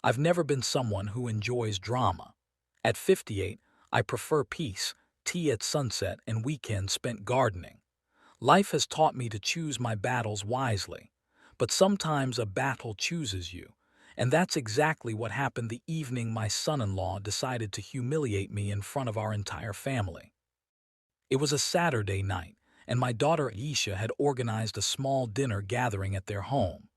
I've never been someone who enjoys drama. At 58, I prefer peace, tea at sunset, and weekends spent gardening. Life has taught me to choose my battles wisely. But sometimes a battle chooses you. And that's exactly what happened the evening my son-in-law decided to humiliate me in front of our entire family. It was a Saturday night, and my daughter Aisha had organized a small dinner gathering at their home.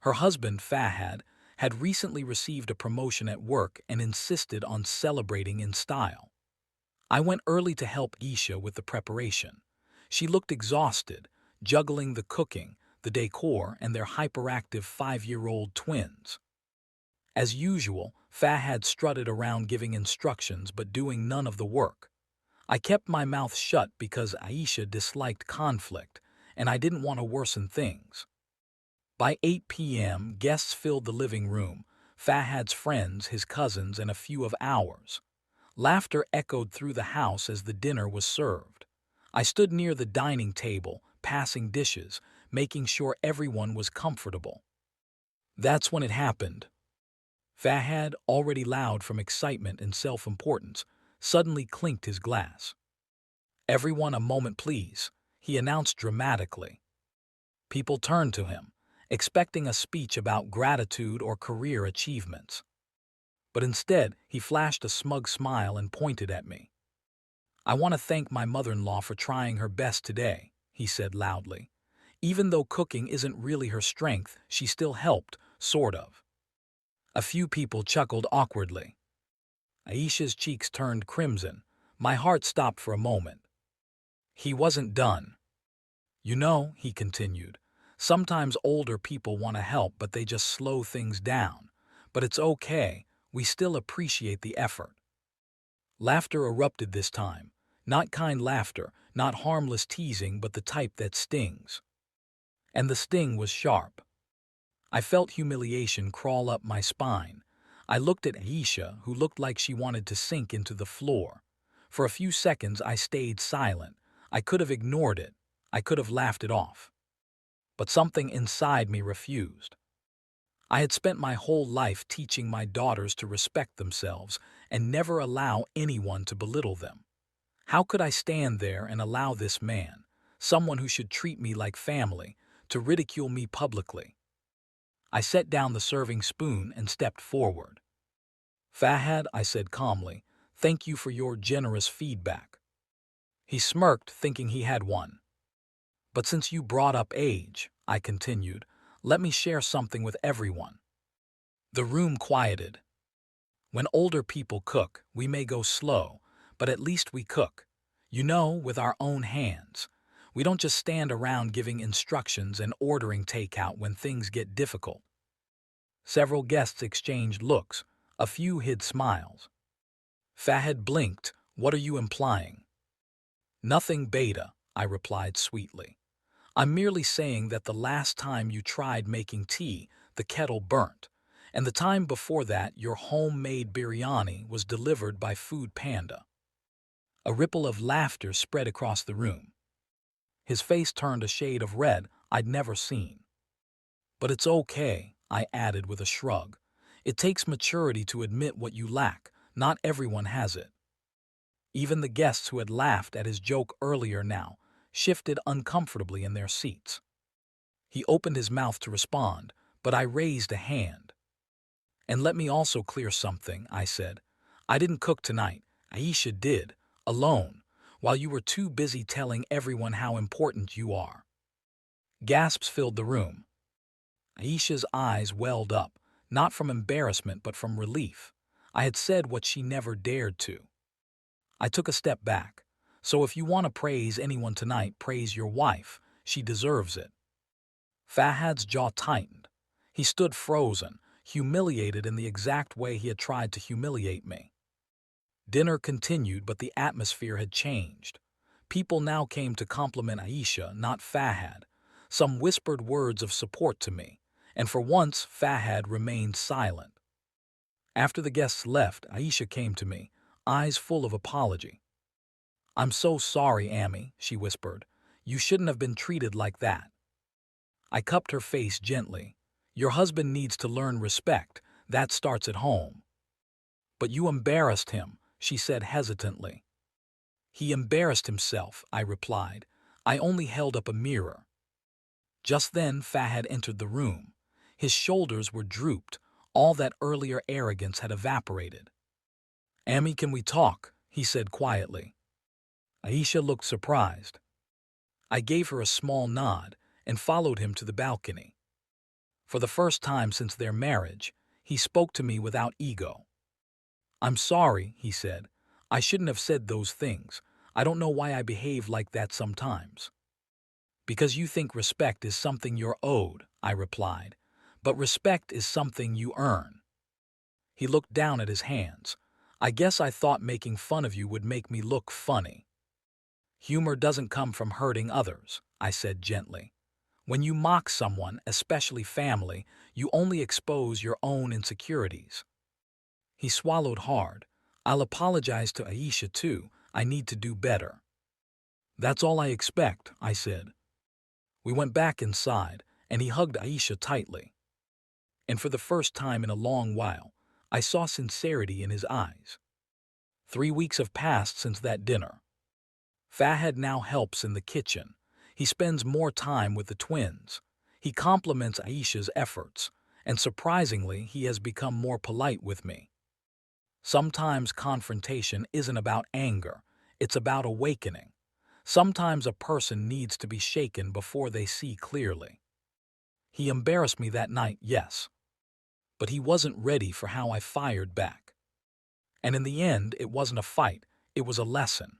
Her husband, Fahad, had recently received a promotion at work and insisted on celebrating in style. I went early to help Aisha with the preparation. She looked exhausted, juggling the cooking, the decor, and their hyperactive 5-year-old twins. As usual, Fahad strutted around giving instructions but doing none of the work. I kept my mouth shut because Aisha disliked conflict, and I didn't want to worsen things. By 8 p.m., guests filled the living room, Fahad's friends, his cousins, and a few of ours. Laughter echoed through the house as the dinner was served. I stood near the dining table, passing dishes, making sure everyone was comfortable. That's when it happened. Fahad, already loud from excitement and self-importance, suddenly clinked his glass. "Everyone a moment, please," he announced dramatically. People turned to him, expecting a speech about gratitude or career achievements. But instead, he flashed a smug smile and pointed at me. "I want to thank my mother-in-law for trying her best today," he said loudly. "Even though cooking isn't really her strength, she still helped, sort of." A few people chuckled awkwardly. Aisha's cheeks turned crimson. My heart stopped for a moment. He wasn't done. "You know," he continued, "sometimes older people want to help but they just slow things down. But it's okay, we still appreciate the effort." Laughter erupted this time. Not kind laughter, not harmless teasing, but the type that stings. And the sting was sharp. I felt humiliation crawl up my spine. I looked at Aisha, who looked like she wanted to sink into the floor. For a few seconds I stayed silent. I could have ignored it. I could have laughed it off. But something inside me refused. I had spent my whole life teaching my daughters to respect themselves and never allow anyone to belittle them. How could I stand there and allow this man, someone who should treat me like family, to ridicule me publicly? I set down the serving spoon and stepped forward. "Fahad," I said calmly, "thank you for your generous feedback." He smirked, thinking he had won. "But since you brought up age," I continued, "let me share something with everyone." The room quieted. When older people cook, we may go slow, but at least we cook. You know, with our own hands. We don't just stand around giving instructions and ordering takeout when things get difficult. Several guests exchanged looks. A few hid smiles. Fahad blinked. "What are you implying?" "Nothing, Beta," I replied sweetly. "I'm merely saying that the last time you tried making tea, the kettle burnt, and the time before that your homemade biryani was delivered by Food Panda." A ripple of laughter spread across the room. His face turned a shade of red I'd never seen. "But it's okay," I added with a shrug. "It takes maturity to admit what you lack. Not everyone has it." Even the guests who had laughed at his joke earlier now shifted uncomfortably in their seats. He opened his mouth to respond, but I raised a hand. "And let me also clear something," I said. "I didn't cook tonight. Aisha did, alone, while you were too busy telling everyone how important you are." Gasps filled the room. Aisha's eyes welled up, not from embarrassment but from relief. I had said what she never dared to. I took a step back. "So if you want to praise anyone tonight, praise your wife. She deserves it." Fahad's jaw tightened. He stood frozen, humiliated in the exact way he had tried to humiliate me. Dinner continued, but the atmosphere had changed. People now came to compliment Aisha, not Fahad. Some whispered words of support to me, and for once Fahad remained silent. After the guests left, Aisha came to me, eyes full of apology. "I'm so sorry, Amy," she whispered. "You shouldn't have been treated like that." I cupped her face gently. "Your husband needs to learn respect. That starts at home. But you embarrassed him, she said hesitantly. He embarrassed himself, I replied. I only held up a mirror. Just then Fahad entered the room. His shoulders were drooped. All that earlier arrogance had evaporated. Ami, can we talk? He said quietly. Aisha looked surprised. I gave her a small nod and followed him to the balcony. For the first time since their marriage, he spoke to me without ego. I'm sorry, he said. I shouldn't have said those things. I don't know why I behave like that sometimes. Because you think respect is something you're owed, I replied. But respect is something you earn. He looked down at his hands. I guess I thought making fun of you would make me look funny. Humor doesn't come from hurting others, I said gently. When you mock someone, especially family, you only expose your own insecurities. He swallowed hard. I'll apologize to Aisha too. I need to do better. That's all I expect, I said. We went back inside, and he hugged Aisha tightly. And for the first time in a long while, I saw sincerity in his eyes. 3 weeks have passed since that dinner. Fahad now helps in the kitchen. He spends more time with the twins. He compliments Aisha's efforts, and surprisingly, he has become more polite with me. Sometimes confrontation isn't about anger, it's about awakening. Sometimes a person needs to be shaken before they see clearly. He embarrassed me that night, yes, but he wasn't ready for how I fired back. And in the end, it wasn't a fight, it was a lesson.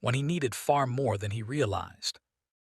When he needed far more than he realized.